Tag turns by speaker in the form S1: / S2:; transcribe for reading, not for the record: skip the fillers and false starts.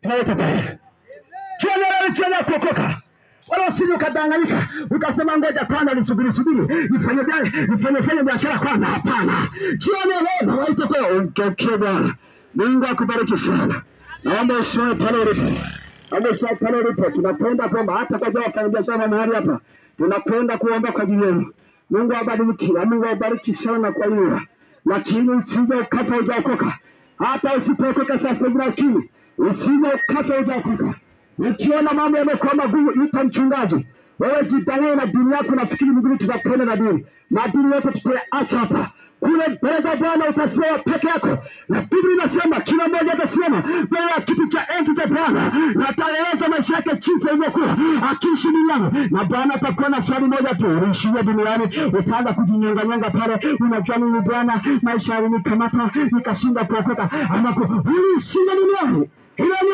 S1: Tunaita kwa Yesu. Chana kuokoka. Wala usije ukadanganyika ukasema ngoja kwanza nisubiri nifanye biashara kwanza. Hapana. Jione leo waite kwa ukeke Bwana. Mungu akubariki sana. Naomba usiwe pale ulipo. Naomba pale ulipo. Tunapenda kwamba hata kwa wafanya biashara mahali hapa tunakwenda kuomba kwa ajili yenu. Mungu abariki, Mungu abariki sana kwa hiyo. Lakini usije ukafa hujaokoka. Hata usipokoka sasa hivi lakini usije ukafa hujaokoka. Ukiona mambo yamekuwa magumu, ita mchungaji. Wewe jidanganye na dini yako, nafikiri Mungu tutakwenda na dini. Na dini yote tutaacha hapa. Kule mbele za Bwana utasimama peke yako. Na Biblia inasema kila mmoja atasimama mbele ya kiti cha enzi cha Bwana na ataeleza maisha yake jinsi ilivyokuwa akiishi duniani. Na Bwana atakuwa na swali moja tu, uliishia duniani? Utaanza kujinyanganyanga pale, unajua mimi Bwana maisha yalinikamata nikashinda kuokoka. Ama uliishia duniani? Hilo ni